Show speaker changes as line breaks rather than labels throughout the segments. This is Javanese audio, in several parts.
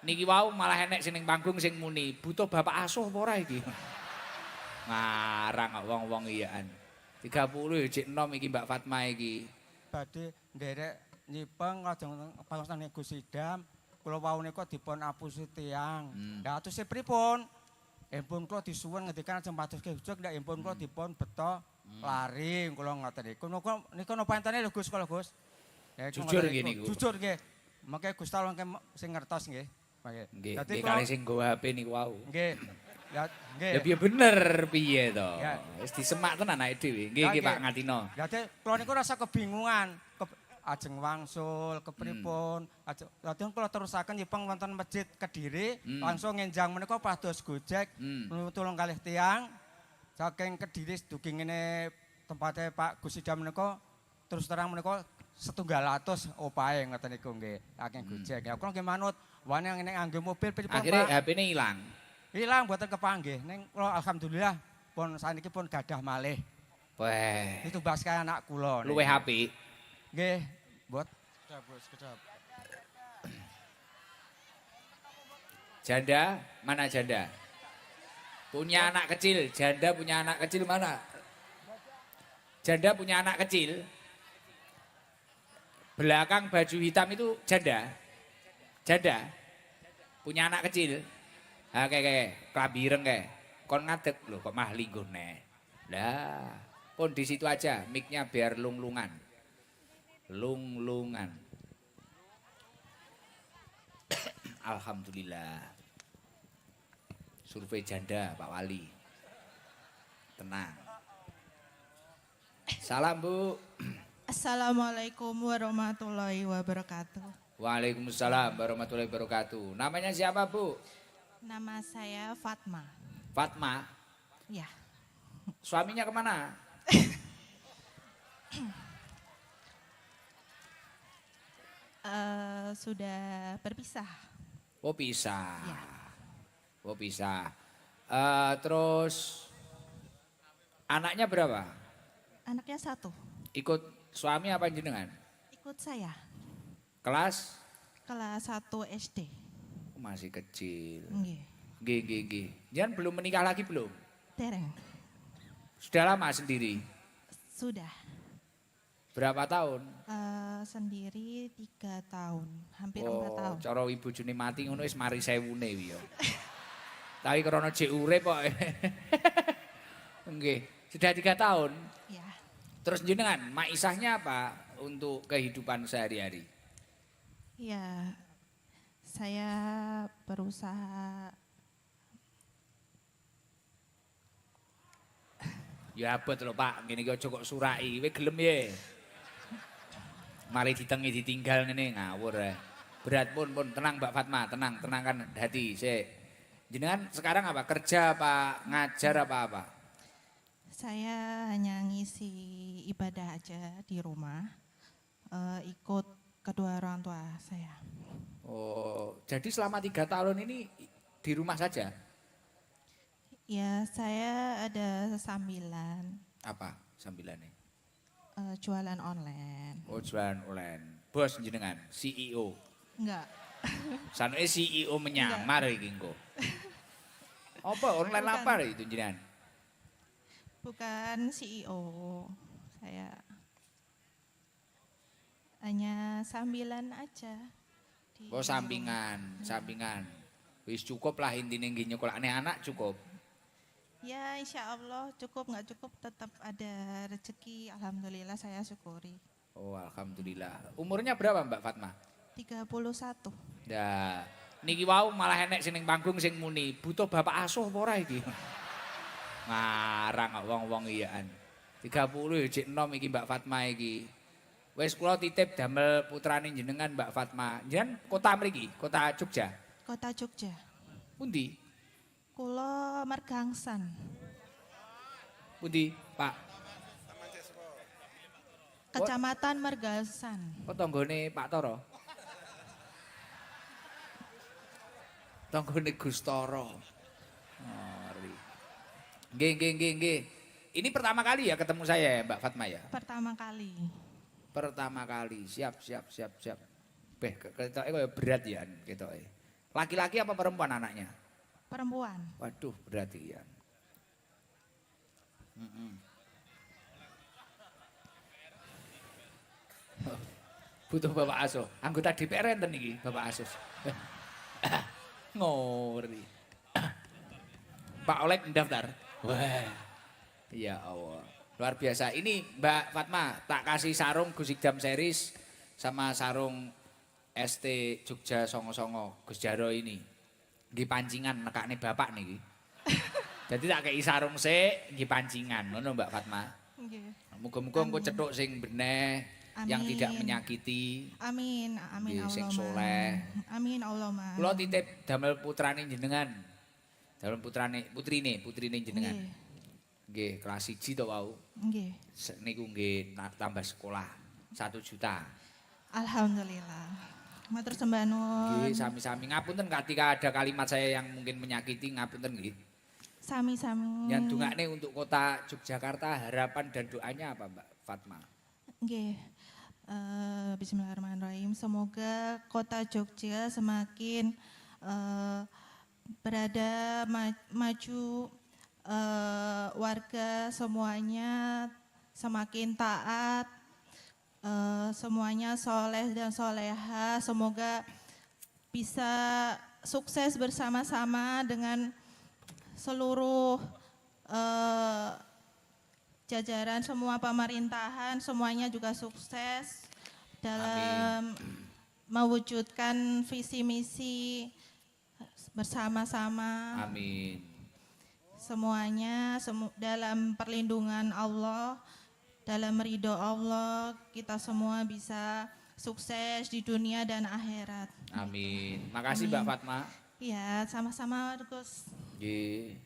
Niki wau malah enek sing ning panggung sing muni, butuh bapak asuh apa ora iki? Ngarang kok wong-wong iyaan. 30 jek enom iki Mbak Fatma iki.
Badhe nderek nyipeng lajeng pangosane Gus Idam kula wau nika dipun apusi tiyang. Lah atuse pripun? Empun kula disuwun ngendikan ajeng patuske ujug ndak empun kula dipun beto lari kula ngoten niku. Niku napa entene lho Gus kula Gus. Ya,
Jujur nggih niku.
Jujur nggih. Mengke Gus Talon sing ngertos nggih. Nggih.
Nggih, nggih kalih sing nggawa HP niku wau.
Nggih. Ya nggih.
Ya piye bener piye to?
Ya.
Wis disemak tenan anake dhewe. Nggih nggih Pak Ngatino.
Dadi kula niku rasa kebingungan. Ajeng wangsul kepripun. Lajeng kula terusaken nyipeng wonten Masjid Kediri, langsung ngenjang menika pados Gojek tulung kalih tiyang saking Kediri dugi ngene tempate Pak Gus Idam menika terus terang menika 1.200 opahe ngoten niku nggih saking Gojek. Ya kula nggih manut wani ngene nganggo mobil pripun Pak?
Akhire HP-ne ilang.
Ilang mboten kepanggih. Ning kula alhamdulillah pun saniki pun gadah malih.
Weh,
Ditumbas kaya anak kula.
luwih apik.
Nggih, buat kedap.
Janda, mana janda? Punya anak kecil, janda punya anak kecil mana? Janda punya anak kecil. Belakang baju hitam itu janda. Janda. Punya anak kecil. Ah kayak kelabireng kayak. Kon ngadeg lho kok mah lingguh nek. Lah, pun di situ aja mic-nya biar lunglungan. Lunglungan. Alhamdulillah. Survei janda Pak Wali. Tenang. Salam Bu.
Assalamualaikum warahmatullahi wabarakatuh.
Waalaikumsalam warahmatullahi wabarakatuh. Namanya siapa Bu?
Nama saya Fatma.
Fatma.
Ya,
Suaminya kemana?
sudah berpisah.
Oh pisah.
Ya.
Oh pisah. Terus anaknya berapa?
Anaknya satu,
Ikut suami apa jenengan?
ikut saya.
Kelas?
Kelas 1 SD.
Masih kecil.
Nggih,
Gih. Jangan belum menikah lagi belum?
tereng.
Sudah lama sendiri?
Sudah.
Berapa tahun?
Sendiri 3 tahun, hampir 4 tahun.
Cara ibu june mati ngono wis mari sewune wi ya. Tapi krana jek urip kok. Nggih, sudah 3 tahun.
Ya,
Terus jenengan maisahnya apa untuk kehidupan sehari-hari?
ya, saya berusaha.
Ya abot lho Pak, ngene iki aja kok suraki, kowe gelem ye. Mari ditengi ditinggal ngene ngawur ae. Berat pun tenang Mbak Fatma, tenangkan hati sik. Jenengan sekarang apa? Kerja apa ngajar apa?
Saya hanya ngisi ibadah aja di rumah, ikut kedua orang tua saya.
Oh, jadi selama 3 tahun ini di rumah saja?
Ya, saya ada sambilan
Apa sambilannya?
jualan online.
Oh, jualan online. Bos jenengan, CEO.
Enggak,
Sanoke CEO menyamar iki engko. Apa online
Bukan.
apa itu jenengan?
bukan CEO. Saya hanya sambilan aja. di
Oh,
rumah.
sampingan. Wis cukup lah intine nggih nyekolahne anak cukup.
Ya, insya Allah cukup nggak cukup tetap ada rezeki. Alhamdulillah saya syukuri.
Oh, alhamdulillah. Umurnya berapa Mbak Fatma?
31.
Ya, niki wau malah enek sing ning panggung sing muni, butuh bapak asuh apa ora iki? Ngarang kok wong-wong iyaan. 30 jek enom iki Mbak Fatma iki. Wis kula titip damel putrane jenengan Mbak Fatma. Jenengan kota mriki, kota Jogja.
Kota Jogja.
Pundi?
Kulo Mergangsan.
Pundi, Pak?
Kecamatan Mergangsan.
Kok tanggane Pak Toro? Tanggane Gus Toro. Mari. Nggih. Ini pertama kali ya ketemu saya ya Mbak Fatma ya?
Pertama kali.
Pertama kali. Siap. Beh, ketoke kaya berat ya ketoke. Laki-laki apa perempuan anaknya?
Perempuan.
Waduh, berarti ya. Butuh Bapak Asuh. Anggota DPR enten iki, Bapak Asuh. Ngori. Pak Oleg mendaftar. Wah. Ya Allah. Luar biasa. Ini Mbak Fatma, tak kasih sarung Gus Ikdam series sama sarung ST Jogja Songo-songo Gus Jaro ini. Nggih pancingan nekakne bapak niki. Jadi tak kei sarung sik nggih pancingan, ngono Mbak Fatma.
Nggih.
Muga-muga engko cethuk sing beneh yang tidak menyakiti.
Amin, amin
Nggih, sing
Allahumma.
soleh.
Amin Allahumma.
Kula titip damel putrane jenengan. Damel putrine jenengan.
Nggih.
Nggih, kelas 1 to wau.
Nggih.
Niku nggih tambah sekolah 1 juta.
Alhamdulillah. Matur sembah nuwun.
Nggih, sami-sami. Ngapunten ketika ada kalimat saya yang mungkin menyakiti, ngapunten nggih.
Sami-sami.
Yang dungakne untuk kota Yogyakarta, harapan dan doanya apa Mbak Fatma?
Nggih. Bismillahirrahmanirrahim. Semoga kota Jogja semakin berada maju, warga semuanya semakin taat, semuanya soleh dan soleha. Semoga bisa sukses bersama-sama dengan seluruh jajaran semua pemerintahan, semuanya juga sukses dalam mewujudkan visi misi bersama-sama.
Amin.
Semuanya dalam perlindungan Allah, dalam ridho Allah, kita semua bisa sukses di dunia dan akhirat.
Amin. Makasih Mbak Fatma.
Iya, sama-sama Gus.
Nggih.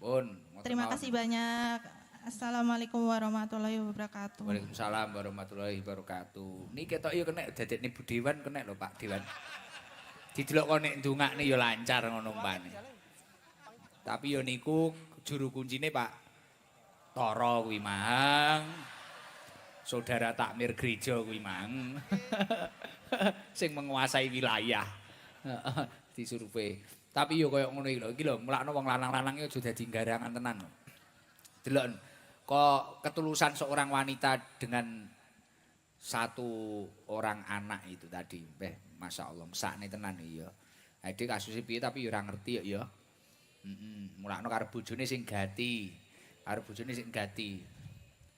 Pun.
Terima kasih banyak. Assalamualaikum warahmatullahi wabarakatuh.
Waalaikumsalam warahmatullahi wabarakatuh. Niki ketok yo kena dadekne Bu Dewan kena lho Pak Dewan. Didelok kok nek ndongakne yo lancar ngono umpane. Tapi yo niku juru kuncine Pak Toro kuwi mang. Saudara takmir gereja kuwi mang. Sing menguasai wilayah. Disurvei. Tapi yo koyo ngono iki lho. Iki lho mulakno wong lanang-lanang yo aja dadi garangan tenan. Delok kok ketulusan seorang wanita dengan satu orang anak itu tadi. Masya Allah, mesakne tenan iya. Ade kasusnya piye tapi ora ngerti ya. Mulakno karo bojone sing gati. Karo bojone sing gati.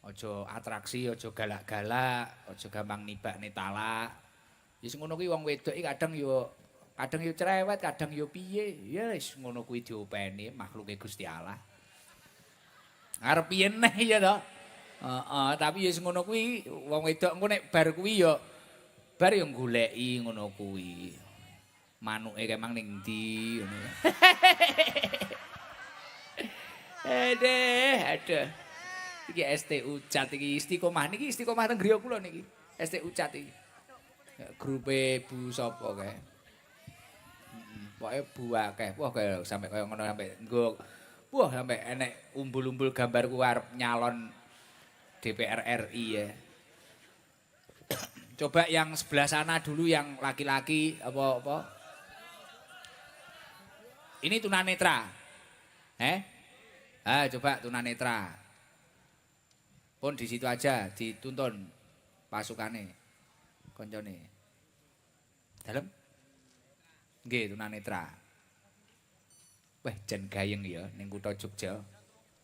Aja atraksi, aja galak-galak, aja gampang nibakne talak. Ya sing ngono kuwi wong wedok iki kadang yo cerewet, kadang yo piye. Ya wis ngono kuwi diopeni makhluke Gusti Allah. Arep piye neh ya to. Tapi ya ngono kuwi wong wedok engko nek bar kuwi ya bar ya goleki ngono kuwi. Manuke kemang ning ndi ngono. Aduh. Iki STU Cat iki istiqomah niki istiqomah teng griya kula niki. STU Cat iki. Grupe Bu sapa kae. Pokoke Bu akeh. Wah kaya sampe kaya ngono sampe nggo wah sampai enek umbul-umbul gambarku arep nyalon DPR RI ya. Coba yang sebelah sana dulu yang laki-laki apa? Ini tunanetra. Coba tunanetra. Pun di situ aja dituntun pasukane. Koncone. Dalem? Nggih tunanetra. Wah, jan gayeng ya ning kutha Jogja.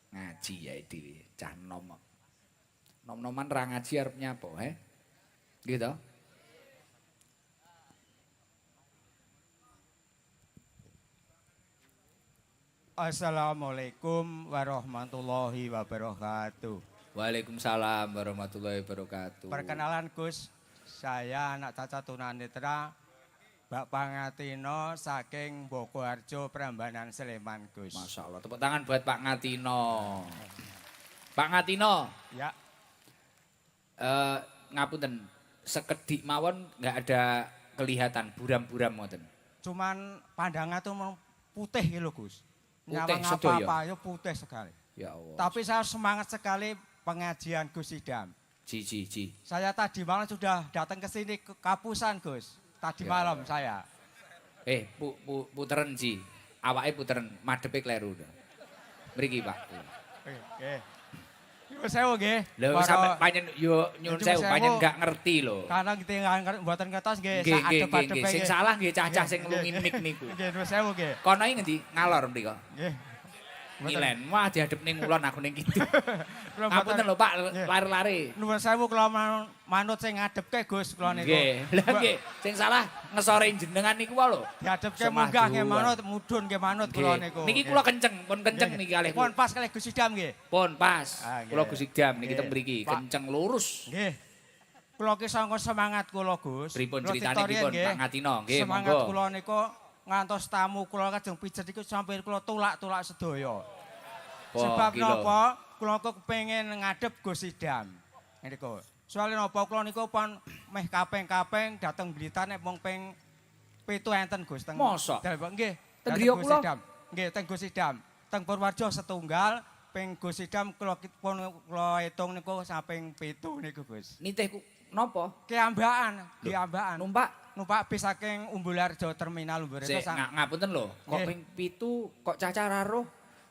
Ngaji ya dhewe, cah nom. Nom-noman ra ngaji arep nyapa, Nggih to?
Assalamualaikum warahmatullahi wabarakatuh.
Waalaikumsalam warahmatullahi wabarakatuh.
Perkenalan Gus, saya anak cacat tunanetra Mbak Pangatino saking Bokoharjo Prambanan Sleman Gus.
Masya Allah, tepuk tangan buat Pak Ngatino. Pak Ngatino.
Ya.
Ngapunten, sekedik mawon nggak ada kelihatan buram-buram ngoten.
Cuman pandangan tuh putih lho Gus.
Putih
Nyawang
sedoyo.
apa-apa ya putih sekali.
Ya Allah.
Tapi saya semangat sekali pengajian Gus Idam.
Ji.
Saya tadi malam sudah datang ke sini ke Kapusan Gus. Tadi
Ya
malam
Allah.
saya.
Puteren Ji. Awake puteren, madepe kleru. Mriki, Pak.
Nggih. Nyuwun sewu nggih.
Lho sampe panjen yo nyuwun sewu, panjen gak ngerti lho.
Karena kita mboten ngertos nggih,
Nggih,
sak
nggih,
adep-adep
nggih. Sing salah nggih cah-cah sing nglungin mik niku.
Nggih, nyuwun sewu nggih.
Kono iki ngendi? Ngalor mriko.
Nggih.
Ngilen, wah diadep ning ngulon aku ning kitu.
Kula
Ngapunten lho Pak, lari-lari.
Nuwun sewu kula manut sing ngadepke Gus kula niku.
Nggih, lha nggih, sing salah ngesore jenengan niku wae lho.
Diadepke munggah nggih manut, mudhun nggih manut kula niku.
Niki kula kenceng, pun kenceng niki kalih.
Pun pas kalih Gus Idam nggih.
Pun pas.
Nggih.
Kula Gus Idam niki
Nggih.
teng mriki,
Pak.
kenceng lurus.
Nggih. Kula ki sangka semangat kula Gus.
Pripun
Kula
critane
ditorien,
pripun
nggih.
Pak Ngatino? Nggih,
Semangat
monggo.
kula niku ngantos tamu kula kajeng pijet iku sampai kula tulak-tulak sedaya.
Wah,
Sebab
gila.
napa kula kok kepengin ngadep Gus Idam. Niku. Soale napa kula niku pun meh kaping-kaping dateng Blitar nek mung ping 7 enten Gus teng.
Mosok?
Nggih.
Teng
dateng
griya
Gus
kula?
Idam. Nggih, teng Gus Idam. Teng Purworejo setunggal, ping Gus Idam kula hitung niku samping 7 niku Gus.
Nitih napa?
Kiambaan, kiambaan.
Numpak
Numpak bis saking Umbularjo terminal Umbularjo.
sik ngapunten lho, kok
Nggih.
ping 7 kok cacah raruh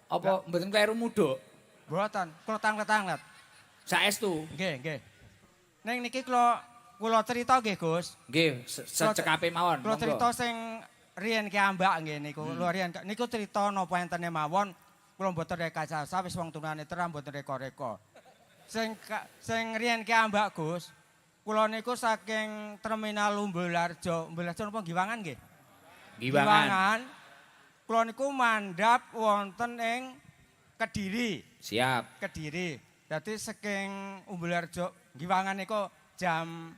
apa mboten kleru mudhuk?
Mboten, kletang-letanglet.
Saestu.
Nggih, nggih. Ning niki kula cerita nggih, Gus.
Nggih, secekape mawon.
Kula
monggo.
cerita sing riyen ki ambak nggih niku. Lho riyen niku cerita napa entene mawon. Kula mboten rekayasa wis wong tunane terang mboten reka-reka. Sing riyen ki ambak, Gus. Kula niku saking terminal Umbularjo. Umbularjo napa Giwangan nggih?
Giwangan.
Kula niku mandhap wonten ing Kediri.
Siap.
Kediri. Dadi saking Umbularjo Giwangan niku jam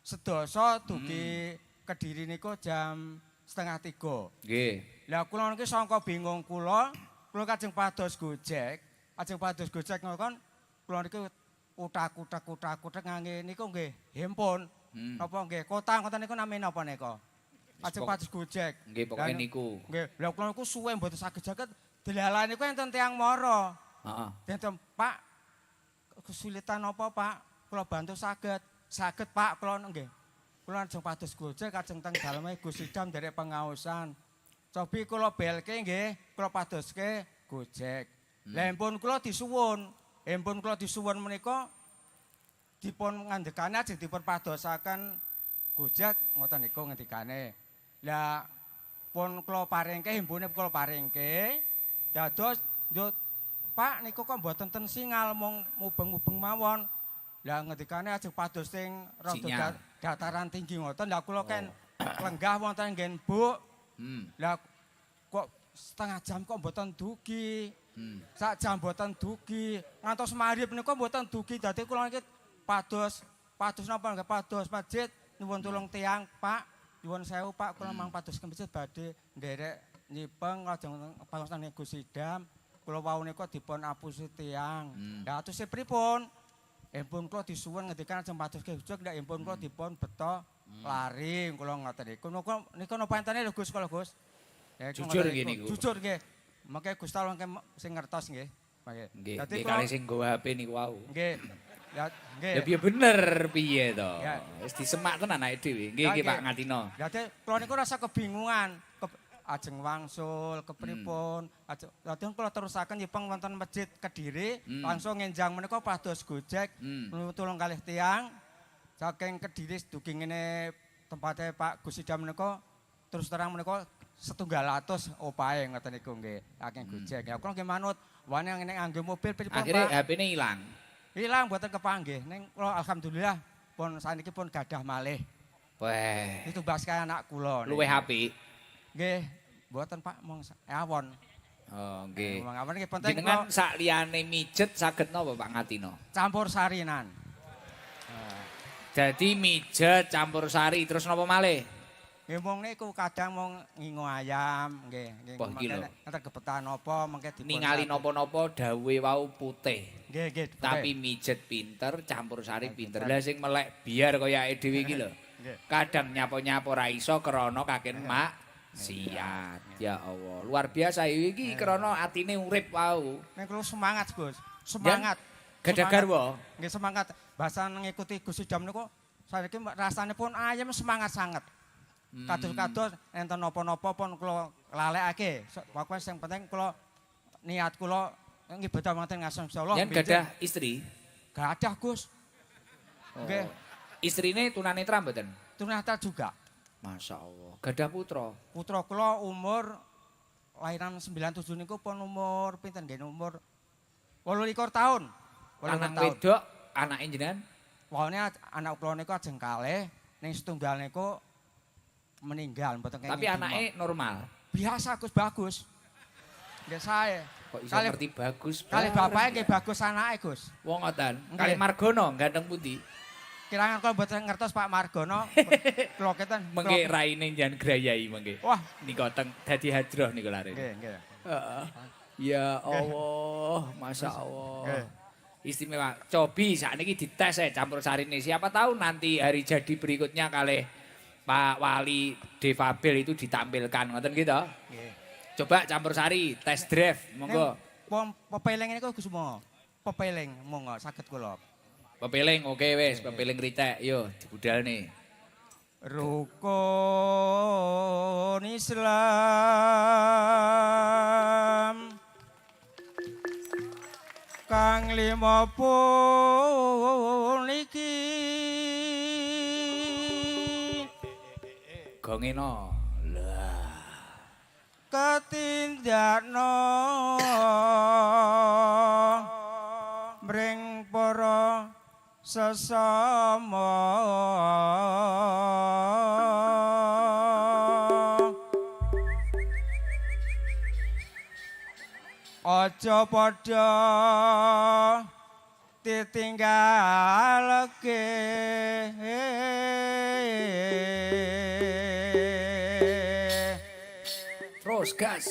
12 dugi Kediri niku jam 2:30.
Nggih.
Lah kula niki sangka bingung kula kajeng pados Gojek. Ajeng pados Gojek ngono kula niki utak-utak ngangge niku nggih handphone. Napa nggih kota ngoten niku namine napa nika? Ajeng pados Gojek.
Nggih, pokoke niku.
Nggih, lha kula niku suwe mboten saged-saged delalah niku enten tiyang mara.
Heeh.
Enten Pak kesulitan apa Pak? Kula bantu saged. Saged Pak kula nggih. Kula ajeng pados Gojek ajeng teng daleme Gus Idam derek pengaosan. Cobi kula belke nggih, kula padoske Gojek. Lah handphone kula disuwun. Handphone kula disuwun menika dipun ngandekane ajeng dipun padosaken Gojek ngoten niku ngendikane. Lah pun kula paringke handphone kula paringke. Dados yo Pak niku kok mboten ten singal mung mubeng-mubeng mawon. Lah ngendikane ajeng pados sing rada dataran tinggi ngoten. Lah kula ken lenggah wonten nggen Buk. Lah kok setengah jam kok mboten dugi. Sak jam mboten dugi. Ngantos maghrib niku mboten dugi. Dadi kula niki pados napa nggih pados masjid nyuwun tulung tiyang Pak. Nyuwun sewu Pak kula mang pados ke masjid badhe nderek nyipeng lajeng pangaosan Gus Idam. Kula wau niku dipun apusi tiyang. Lah atuse pripun? Handphone kula disuwun ngendikan ajeng pados ke Gojek ndak handphone kula dipun beto lari kula ngoten niku. Niku napa entene lho Gus kula Gus?
Jujur nggih niku.
Jujur nggih. Mangke Gus Talon sing ngertos nggih.
Nggih, nggih kalih sing nggawa HP niku wau.
Nggih. Ya nggih.
Ya piye bener piye to?
Ya.
Wis disemak tenan anake dhewe. Nggih, nggih Pak Ngatino.
Dadi kula niku rasa kebingungan. Ajeng wangsul kepripun. Lajeng kula terusaken nyipeng wonten masjid Kediri, langsung ngenjang menika pados Gojek tulung kalih tiyang saking Kediri dugi ngene tempate Pak Gus Idam menika terus terang menika 100 opahe ngoten niku nggih saking Gojek. Ya kula nggih manut wani ngangge mobil pripun
Akhire
Pak?
HP-ne ilang.
Ilang mboten kepanggih. Ning kula alhamdulillah pun saniki pun gadah malih.
Weh,
Ditumbas kaya anak kula.
luwih HP.
Nggih, mboten Pak mong awon.
Oh, nggih.
Mong awon nggih penting
Jenengan sak liyane mijet saged napa Pak Ngatino?
campur sarinan.
Jadi mijet campur sari terus napa malih?
Nggih mong niku kadang mong ngingo ayam nggih
Wah, gila.
enten gebetan apa mengke dipun
Ningali napa-napa dawe wau putih.
nggih nggih
Tapi mijet pinter, campur sari pinter. Lah sing melek biar kaya dhewe iki lho. Kadang nyapo-nyapo ra iso krana kaken mak siat. Ya Allah, luar biasa iki krana atine urip wau.
nek kula semangat Gus. Semangat.
Gadah garwa.
Nggih semangat. Bahasa ngikuti Gus Idam niku saiki rasane pun ayam semangat sangat. Kados-kados enten napa-napa pun kula lalekake. Pokoke sing penting kula niat kula ngibadah wonten ngasem Allah.
Yen gadah istri?
Gadah Gus. Nggih.
Istrine tunanetra mboten?
Tunanetra juga.
Masya Allah. Gadah putra?
Putra kula umur lahiran 97 niku pun umur pinten nggih umur 28 tahun.
Lanang wedok anake jenengan?
Pokoknya anak kula niku ajeng kalih ning setunggal niku meninggal mboten kenging.
Tapi anake normal.
Biasa Gus bagus. Nggih sae.
Kok iso ngerti bagus?
Kalih bapake nggih bagus anake Gus.
Wong ngoten.
Nggih.
Kalih Margono ganteng pundi?
Kirangan kula mboten ngertos Pak Margono. Kula keten.
Mengke raine jan grayai mengke.
Wah,
Nika teng dadi hadroh niku lare.
nggih nggih.
Heeh. Ya Allah, Masya Allah.
Nggih.
Istimewa. Cobi sakniki dites campur sarine. Siapa tahu nanti hari jadi berikutnya kalih Pak Wali Defabel itu ditampilkan. Ngoten gitu.
Nggih.
Coba campur sari, test drive, monggo.
Pepeling niku Gus mo. Pepeling monggo saged kula.
Pepeling, oke wes, pepeling ritek. Yo, dibudal nih.
Rukun Islam kang 50 niki
Gongeno. Lah.
ketindakno mring para sesama aja padha ditinggalke
Terus gas.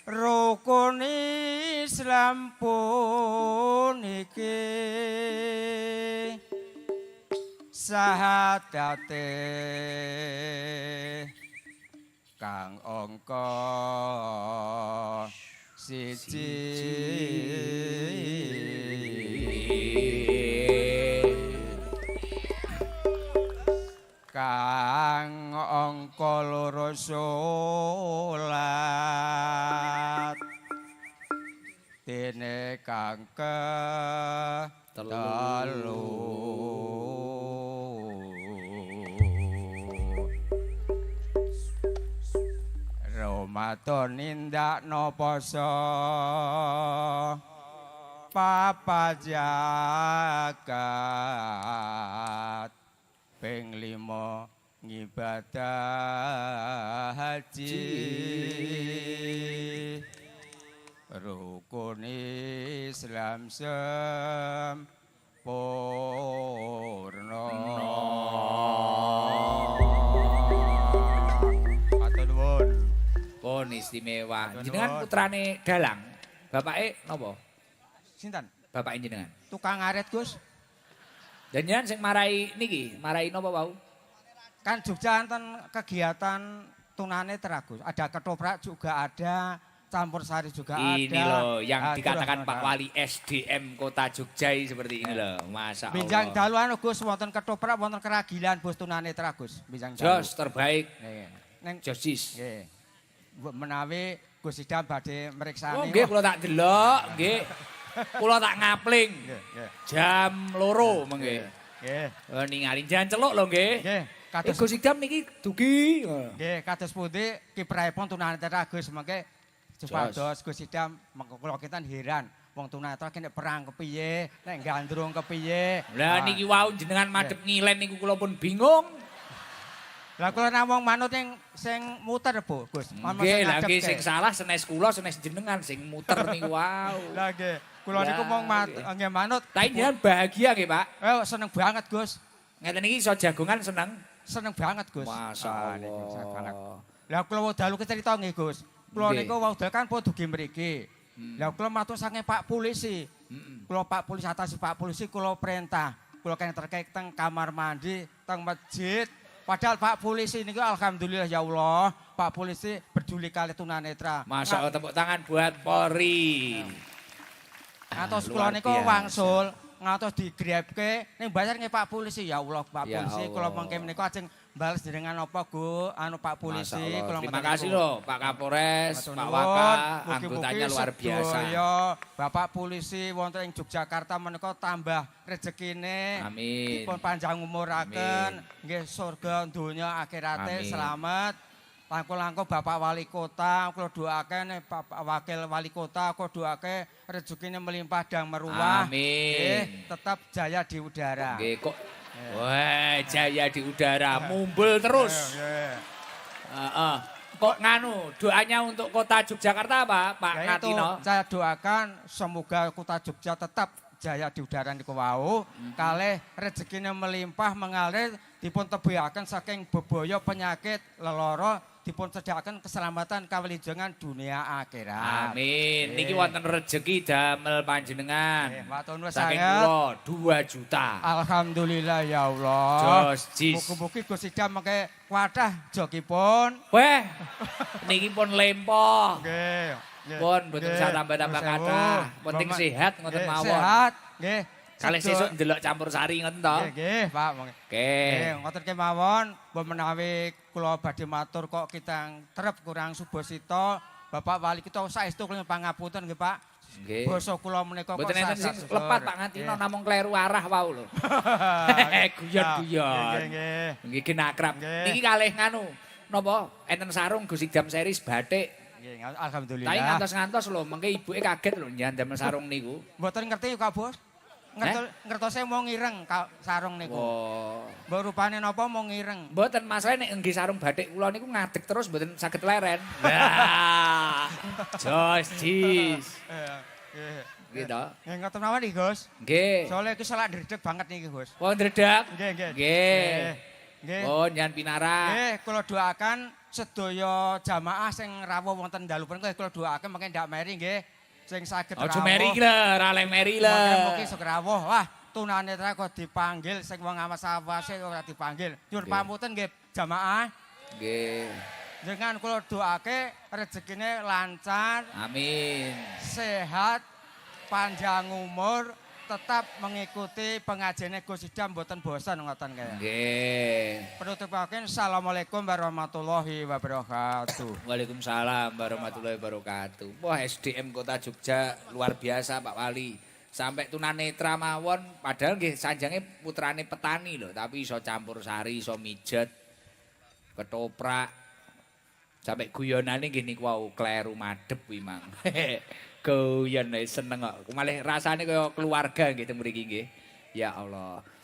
rukun Islam puniki sahadate kang angka siji kang angka loro salat dene kang telu Ramadan nindakno poso papa jagat ping 5 ngibadah haji rukun Islam sempurna. Matur nuwun.
Pun istimewa. Jenengan putrane Dalang. Bapake napa?
Sinten?
Bapak jenengan.
Tukang ngarit, Gus.
Dan jenengan sing marai niki, marai napa wau?
Kan Jogja enten kegiatan tunanetra, Gus. Ada ketoprak juga ada, campur sari juga
Ini
ada.
loh yang
Nah,
dikatakan
itu
Pak
loh.
Wali SDM Kota Jogja seperti ini loh. Masya Allah.
Binjang dalu anu Gus, wonten ketoprak, wonten keragilan bos tunanetra, Gus. Binjang dalu.
Jos terbaik.
Nggih. Neng
Josis.
nggih. Menawi Gus Idam badhe mriksani.
Oh nggih kula tak delok, nggih. Kula tak ngapling.
Nggih.
Jam loro mengke.
Nggih.
Ningali jangan celuk lho nggih.
Nggih. Kados
Gus Idam niki dugi.
nggih, kados pundi kiprahipun tunanetra Gus mengke supados Gus Idam mengko kula kinten heran wong tunanetra ki nek perang kepiye, nek gandrung kepiye.
Lah niki wau jenengan madhep ngilen niku kula pun bingung.
Lah kula namung manut sing muter, Bu, Gus.
Nggih, lah nggih sing salah senes kula senes jenengan sing muter niku wau.
Lah nggih, kula niku mung nggih manut.
Tapi jenengan bahagia nggih, Pak.
Seneng banget, Gus.
Ngeten niki iso jagongan seneng.
Seneng banget, Gus.
Masya
niku sakalak.
Allah.
Lah kula wekdal cerita nggih, Gus. Kula
Nggih.
niku wekdal kan po dugi mriki. Lah kula matur sange Pak Polisi. Kula Pak Polisi atas Pak Polisi kula perintah. Kula kene terkait teng kamar mandi, teng masjid. Padahal Pak Polisi niku alhamdulillah ya Allah, Pak Polisi peduli kali tunanetra.
Masya Allah, tepuk tangan buat Polri.
Ngantos
luar
kula niku
biasa.
wangsul, ngantos digrebke ning bayar nggih Pak Polisi. Ya Allah, Pak
Ya
Polisi kula
Allah.
mengke menika ajeng Bales jenengan apa, Gu? Anu Pak Polisi,
Masya Allah.
kula
Terima
ngoten
kasih
niku.
loh Pak Kapolres,
Matur
Pak
nuwun.
Waka,
Mugi-mugi
anggotanya luar biasa.
sedaya Bapak Polisi wonten ing Yogyakarta menika tambah rezekine.
Amin.
Dipun panjang umuraken, nggih surga donya akhirate
Amin.
selamat. Langkung-langkung Bapak Wali Kota, kula doaken Bapak Wakil Wali Kota, kula doake rezekine melimpah dan meruah.
Amin.
Tetap jaya di udara.
Nggih kok. Wah, jaya di udara, mumbul terus. Heeh. Kok nganu, doanya untuk kota Yogyakarta apa, Pak
Ya itu,
Katino?
saya doakan semoga kota Jogja tetap jaya di udara niku wau. Kalih rezekine melimpah mengalir dipun tebihaken saking bebaya penyakit leloro dipun sediaken keselamatan kawilujengan dunia akhirat.
Amin. Niki wonten rezeki damel panjenengan.
Matur nuwun
Saking
sanget.
kula 2 juta.
Alhamdulillah ya Allah.
Jos jis.
Mugi-mugi Gusti Dam mengke wadah jogipun.
Weh, niki pun lempoh.
Nggih.
Pun mboten usah tambah-tambah kathah. Penting sehat ngoten mawon.
Sehat, nggih.
Kalih sesuk ndelok campur sari ngoten to.
Nggih, Pak.
Oke.
Nggih, ngoten kemawon, mbok menawi kula badhe matur kok kita trep kurang subasita, Bapak Wali kita saestu kula pangapunten nggih, Pak.
Nggih.
Basa kula menika kok
Mboten enten sing
sasar.
lepat Pak Ngatino namung kleru arah wau lho. Guyon-guyon.
Nggih.
Nggih genakrab.
Nggih.
Niki kalih nganu napa enten sarung Gusti Dam series batik.
Nggih, alhamdulillah.
Tapi ngantos-ngantos lho, mengke ibuke kaget lho nyandamel sarung niku.
Mboten ngerti Kak Bos. Ngertose mau ngireng sarung niku.
Oh.
Mbok rupane napa mau ngireng.
Mboten masalah nek nggih sarung batik kula niku ngadeg terus mboten saged leren. Wah. Jos jis.
Nggih.
Gitu.
Nggih ngoten mawon iki, Gus.
Nggih.
Soale iki salah ndredeg banget niki, Gus.
Wong dredak.
Nggih, nggih.
Nggih.
Nggih.
Oh, nyan pinara.
Nggih, kula doakan sedaya jamaah sing rawuh wonten dalu punika kula doaken mengke ndak meri nggih. Sing saged rawuh.
Ojo meri ki lho, ra le meri lho.
Mungkin sok rawuh. Wah, tunanetra kok dipanggil sing wong awas-awase ora dipanggil. Nyuwun
Nggih.
pamunten nggih jamaah.
Nggih.
Dengan kula doake rezekine lancar,
Amin.
sehat, panjang umur, tetap mengikuti pengajiannya Gus Idam mboten bosan ngoten kaya.
Nggih.
Penutupaken assalamualaikum warahmatullahi wabarakatuh.
Waalaikumsalam warahmatullahi wabarakatuh. Wah, SDM Kota Jogja luar biasa Pak Wali. Sampai tunanetra mawon, padahal nggih sanjange putrane petani lho, tapi iso campur sari, iso mijet, ketoprak. Sampai guyonane nggih niku wau kleru madhep kuwi mang. Guyon seneng kok. Malah rasane kaya keluarga nggih teng mriki nggih. Ya Allah.